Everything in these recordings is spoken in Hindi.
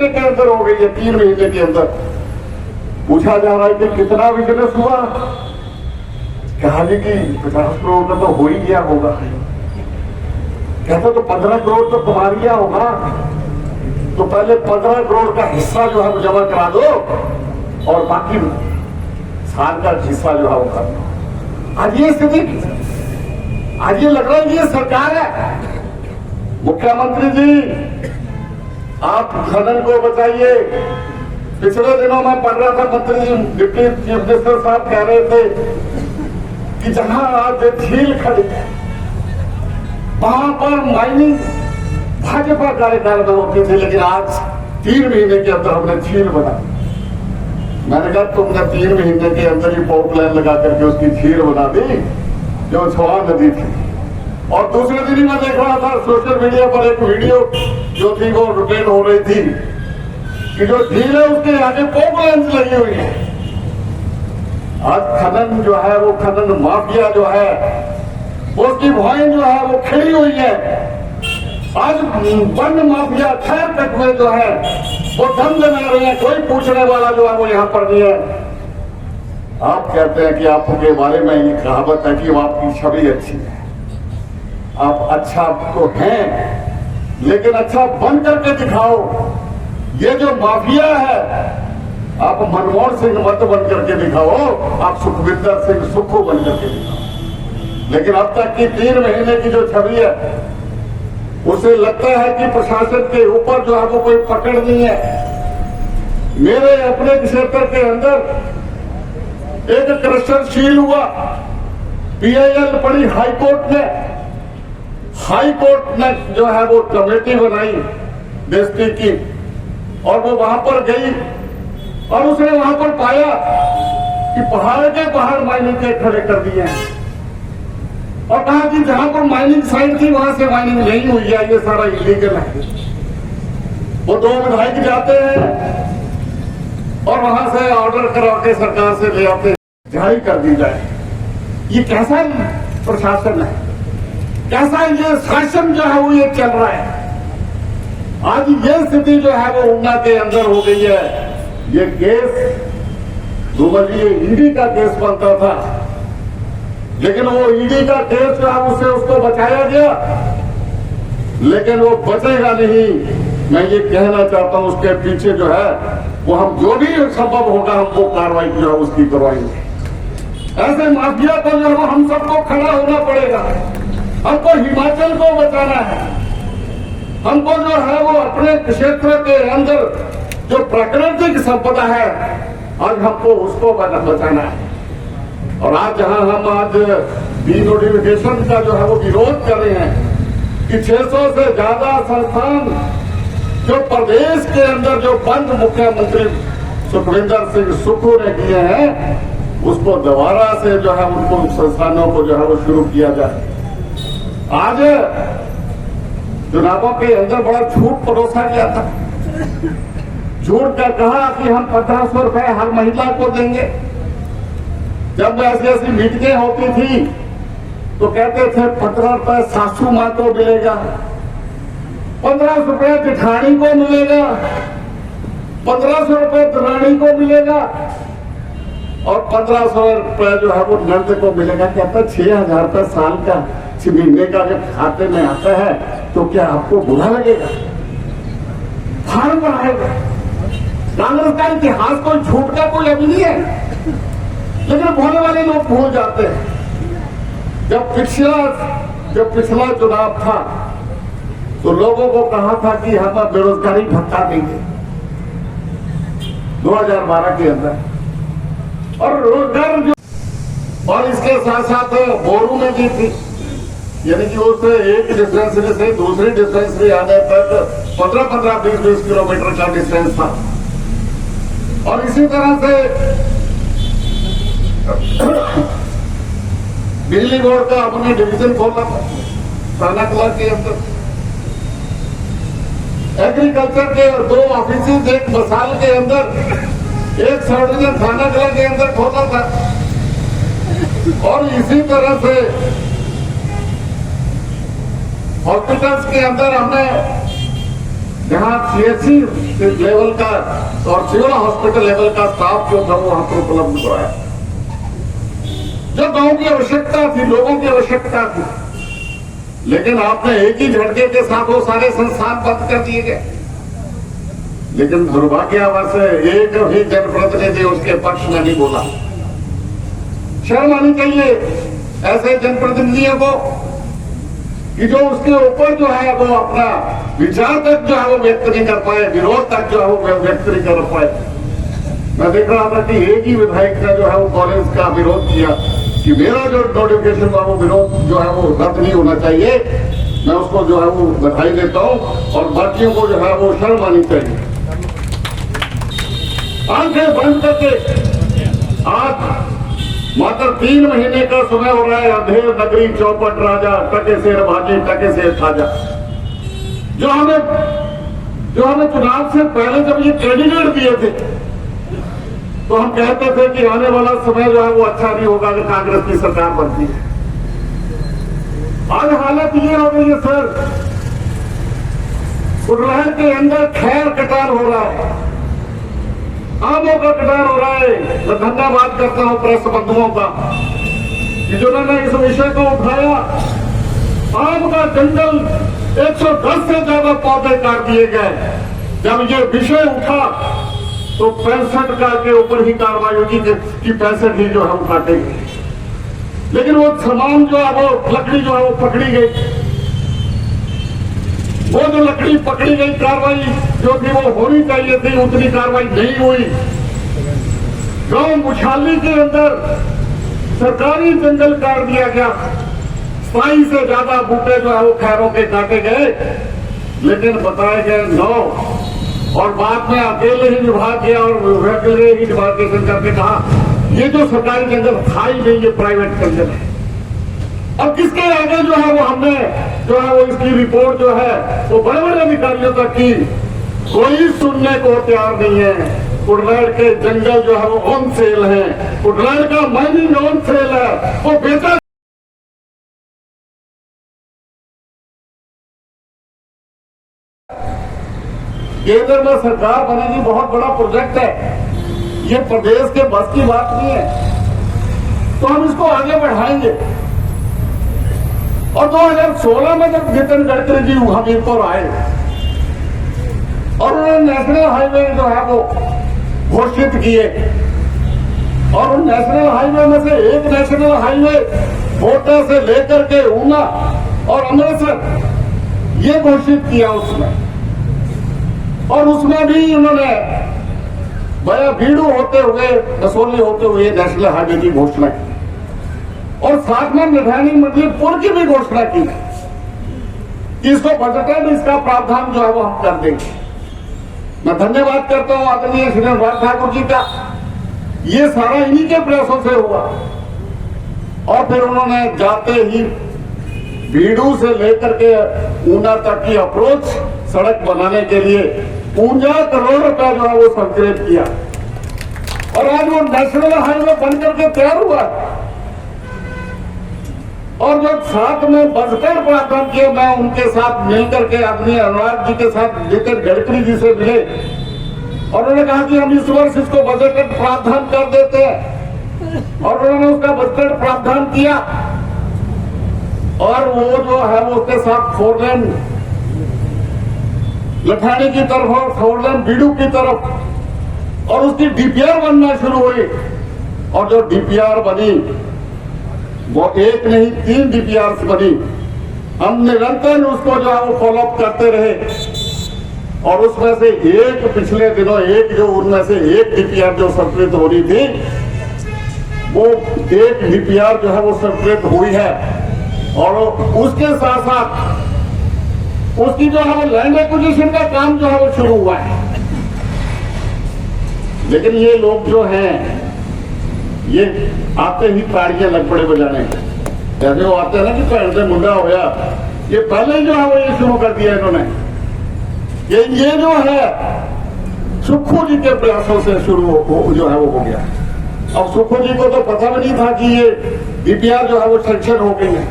महीने के अंदर हो गई है, 3 महीने के अंदर। पूछा जा रहा है कि कितना बिजनेस हुआ, कहा जी कि 50 करोड़ का तो हो ही गया होगा। कहते तो 15 करोड़ तो कमा लिया होगा, तो पहले 15 करोड़ का हिस्सा जो है वो जमा करा दो और बाकी साल का हिस्सा जो है वो कर दो। आज ये स्थिति, आज ये लग रहा है ये सरकार है। मुख्यमंत्री जी, आप खनन को बचाइए। पिछले दिनों में पढ़ रहा था, मंत्री जी, डिप्टी चीफ मिनिस्टर साहब कह रहे थे कि जहां आज झील खड़ी है वहां पर माइनिंग भाजपा कार्यकाल में होती थी, लेकिन आज 3 महीने के अंदर हमने झील बना। मैंने कहा तुमने 3 महीने के अंदर ही पाइप लाइन लगा करके उसकी झील बना दी जो छवा नदी थी। और दूसरे दिन ही मैं देख रहा था सोशल मीडिया पर एक वीडियो जो थी वो रोटेट हो रही थी कि जो झील है उसके आगे पाइप लाइन लगी हुई है। आज खनन जो है वो खनन माफिया जो है उसकी भौएं जो है वो खिली हुई है। आज वन माफिया खैर कटवे जो है वो दम बना रहे हैं, कोई पूछने वाला जो है वो यहाँ पर नहीं है। आप कहते हैं कि आपके बारे में ये कहावत है कि वो आपकी छवि अच्छी है, आप अच्छा तो हैं लेकिन अच्छा बन करके दिखाओ। ये जो माफिया है, आप मनमोहन सिंह मत बन करके दिखाओ, आप सुखविंदर सिंह सुक्खू बन करके दिखाओ। लेकिन अब तक की 3 महीने की जो छवि है उसे लगता है कि प्रशासन के ऊपर जो है वो कोई पकड़ नहीं है। मेरे अपने क्षेत्र के अंदर एक करप्शनशील हुआ, पीआईएल पड़ी हाईकोर्ट में। हाईकोर्ट ने जो है वो कमेटी बनाई डिस्ट्रिक्ट की और वो वहां पर गई और उसने वहां पर पाया कि पहाड़ के पहाड़ माइनिंग के खड़े कर दिए हैं और कहा कि जहां पर माइनिंग साइट थी वहां से माइनिंग नहीं हुई है, ये सारा इलीगल है। वो 2 विधायक जाते हैं और वहां से ऑर्डर करा के सरकार से ले आते, जारी कर दी जाए। ये कैसा प्रशासन है, कैसा ये शासन जो है वो ये चल रहा है। आज ये स्थिति जो है वो ऊना के अंदर हो गई है। ये केस ये ईडी का केस बनता था, लेकिन वो ईडी का केस जो है उससे उसको बचाया गया, लेकिन वो बचेगा नहीं। मैं ये कहना चाहता हूं उसके पीछे जो है वो हम जो भी संभव होगा हम वो कार्रवाई जो है उसकी करवाएंगे। ऐसे माफिया को जो है हम सबको खड़ा होना पड़ेगा। हमको हिमाचल को बचाना है, हमको जो है वो अपने क्षेत्र के अंदर जो प्राकृतिक संपदा है आज हमको उसको बचाना है। और आज जहां हम आज डिनोटिफिकेशन का जो है वो विरोध कर रहे हैं कि 600 से ज्यादा संस्थान जो प्रदेश के अंदर जो बंद मुख्यमंत्री सुखविंदर सिंह सुक्खू ने किए हैं उसको दोबारा से जो है उनको संस्थानों को जो है वो शुरू किया जाए। आज चुनावों के अंदर बड़ा झूठ परोसा गया था। झूठ का कहा कि हम 1500 रुपए हर महिला को देंगे। जब ऐसी मीटिंगें होती थी तो कहते थे 15 रुपए सासू माँ को मिलेगा, 1500 रुपए जेठानी को मिलेगा, 1500 रुपए दरानी को मिलेगा और 1500 रुपए जो है वो नर्द को मिलेगा। कहता 6000 रुपए साल का महीने का जब खाते में आता है तो क्या आपको बुरा लगेगा? फार्म बढ़ाएगा। कांग्रेस का इतिहास कोई झूठ का कोई अभी नहीं है, लेकिन बोलने वाले लोग भूल जाते हैं। जब पिछला चुनाव था तो लोगों को कहा था कि हम बेरोजगारी भत्ता देंगे 2012 के अंदर, और रोजगार जो और इसके साथ साथ बोरू में भी थी, यानी कि उस एक डिस्पेंसरी से दूसरी डिस्पेंसरी आने तक 15-15, 20-20 किलोमीटर का डिस्टेंस था। और इसी तरह से बिजली बोर्ड का हमने डिवीजन खोला था थानाकला के अंदर। एग्रीकल्चर के 2 ऑफिस एक मसाल के अंदर, एक सब डिवीजन थानाकला के अंदर खोला था। और इसी तरह से हॉस्पिटल्स के अंदर हमने जहाँ सीएचसी लेवल का और सिविल हॉस्पिटल लेवल का स्टाफ जो था वो वहां पर उपलब्ध कराया। जो गांव की आवश्यकता थी, लोगों की आवश्यकता थी, लेकिन आपने एक ही झटके के साथ वो सारे संस्थान बंद कर दिए गए। लेकिन दुर्भाग्यवश एक भी जनप्रतिनिधि उसके पक्ष में नहीं बोला। शर्म आनी चाहिए ऐसे जनप्रतिनिधियों को कि जो उसके ऊपर जो है वो अपना विचार तक जो है वो व्यक्त नहीं कर पाए, विरोध तक जो है वो व्यक्त नहीं कर पाए। मैं देख रहा था कि एक ही विधायक ने जो है वो कॉलेज का विरोध किया कि मेरा जो नोटिफिकेशन का वो विरोध जो है वो रद्द नहीं होना चाहिए। मैं उसको जो है वो बधाई देता हूं और बाकियों को जो है वो शर्म आनी चाहिए। आंखें बंद करके आज मात्र 3 महीने का समय हो रहा है। अंधेर नगरी चौपट राजा, टके शेर भाजी टके शेर खाजा। जो हमें चुनाव से पहले जब ये कैंडिडेट दिए थे तो हम कहते थे कि आने वाला समय जो है वो अच्छा नहीं होगा अगर कांग्रेस की सरकार बनती है। आज हालत ये हो गई है सर, कुटलहर के अंदर खैर कटार हो रहा है, आमों का कटार हो रहा है। मैं धन्यवाद करता हूं प्रेस बंधुओं का कि जिन्होंने इस विषय को उठाया। आम का जंगल 110 से ज्यादा पौधे काट दिए गए। जब ये विषय उठा तो 65 का के ऊपर ही कार्रवाई होगी कि 65 ही जो है वो काटेंगे। लेकिन वो सामान जो है वो लकड़ी जो है वो पकड़ी गई। वो जो लकड़ी पकड़ी गई कार्रवाई जो थी वो होनी चाहिए थी, उतनी कार्रवाई नहीं हुई। गांव मुछाली के अंदर सरकारी जंगल काट दिया गया। 22 से ज्यादा बूटे जो है वो खैरों के काटे गए, लेकिन बताए गए 9 और बाद में अकेले ही विभाग गया और अकेले ही डिमार्केशन करके कहा ये जो सरकारी जंगल था ही नहीं, ये प्राइवेट जंगल है। अब किसके आगे जो है वो हमने जो है वो इसकी रिपोर्ट जो है वो बड़े बड़े अधिकारियों तक की, कोई सुनने को तैयार नहीं है। कुटलहर के जंगल जो है वो ऑन सेल है, कुटलहर का माइनिंग ऑन सेल है, वो बेचा। केंद्र में सरकार बनेगी, बहुत बड़ा प्रोजेक्ट है, ये प्रदेश के बस की बात नहीं है, तो हम इसको आगे बढ़ाएंगे। और 2016 में जब नितिन गडकरी जी हमीरपुर आए और उन्होंने नेशनल हाईवे जो है वो घोषित किए, और उन नेशनल हाईवे में से एक नेशनल हाईवे कोटा से लेकर के ऊना और अमृतसर ये घोषित किया उसमें। और उसमें भी उन्होंने बया बीड़ू होते हुए कसौली होते हुए नेशनल हाईवे की घोषणा की और साथ में निठानी मंडली पुल की भी घोषणा की। इसको बजट में इसका प्रावधान जो है वो हम कर देंगे। मैं धन्यवाद करता हूं आदरणीय श्री अनुराग ठाकुर जी का, ये सारा इन्हीं के प्रयासों से हुआ। और फिर उन्होंने जाते ही बीड़ू से लेकर के ऊना तक की अप्रोच सड़क बनाने के लिए 50 करोड़ रुपया जो है वो संकलित किया और आज वो नेशनल हाईवे बनकर के तैयार हुआ। और जब साथ में बजट प्रावधान किया, मैं उनके साथ मिलकर के आदरणीय अनुराग जी के साथ नितिन गडकरी जी से मिले और उन्होंने कहा कि हम इस वर्ष इसको बजट प्रावधान कर देते हैं और उन्होंने उसका बजट प्रावधान किया। और वो जो है वो उसके साथ 4 लेन लठानी की तरफ और 4 लेन बीड़ू की तरफ और उसकी डीपीआर बनना शुरू हुई। और जो डीपीआर बनी वो एक नहीं 3 डीपीआर बनी। हम निरंतर उसको जो है वो फॉलोअप करते रहे और उसमें से एक पिछले दिनों एक जो उनमें से एक डीपीआर जो स्वीकृत हो रही थी वो एक डीपीआर जो है वो स्वीकृत हुई है। और उसके साथ साथ उसकी जो है वो लैंड एक्विजिशन का काम जो है वो शुरू हुआ है। लेकिन ये लोग जो हैं ये आते ही ताड़ियां लग पड़े बजाने, जैसे वो आते हैं ना कि पैर से मुंडा होया, ये पहले ही जो है वो ये शुरू कर दिया इन्होंने। ये जो है सुक्खू जी के प्रयासों से शुरू जो है वो हो गया। अब सुक्खू जी को तो पता भी नहीं था कि ये डीपीआर जो है वो सैंक्शन हो गई है।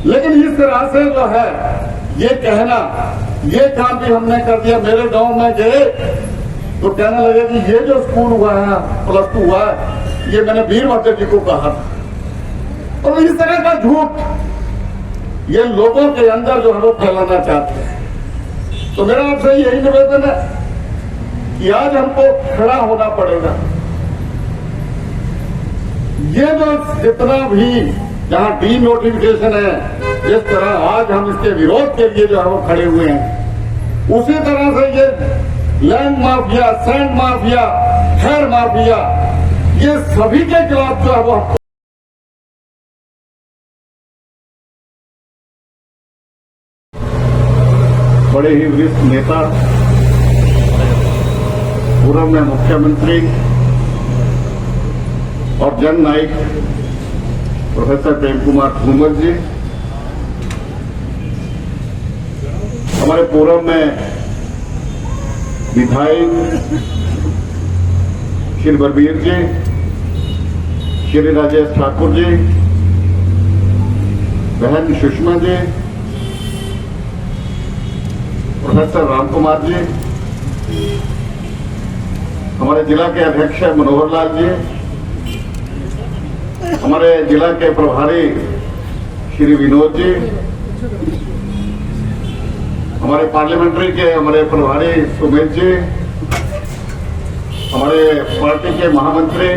लेकिन इस तरह से जो है ये कहना ये काम भी हमने कर दिया। मेरे गांव में गए तो कहने लगे कि ये जो स्कूल हुआ है +2 हुआ है, ये मैंने वीरभद्र जी को कहा था। और इस तरह का झूठ ये लोगों के अंदर जो है वो फैलाना चाहते हैं। तो मेरा आपसे यही निवेदन है कि आज हमको खड़ा होना पड़ेगा। ये जो जितना भी जहां डीनोटिफिकेशन है, जिस तरह आज हम इसके विरोध के लिए जो है वो खड़े हुए हैं, उसी तरह से ये लैंड माफिया, सैंड माफिया, खैर माफिया, ये सभी के खिलाफ जो है वो बड़े ही वरिष्ठ नेता, पूर्व में मुख्यमंत्री और जन नायक प्रोफेसर प्रेम कुमार धूमल जी, हमारे पूर्व में विधायक श्री बलबीर जी, श्री राजेश ठाकुर जी, बहन सुषमा जी, प्रोफेसर राम कुमार जी, हमारे जिला के अध्यक्ष मनोहर लाल जी, हमारे जिला के प्रभारी श्री विनोद जी, हमारे पार्लियामेंट्री के हमारे प्रभारी सुमित जी, हमारे पार्टी के महामंत्री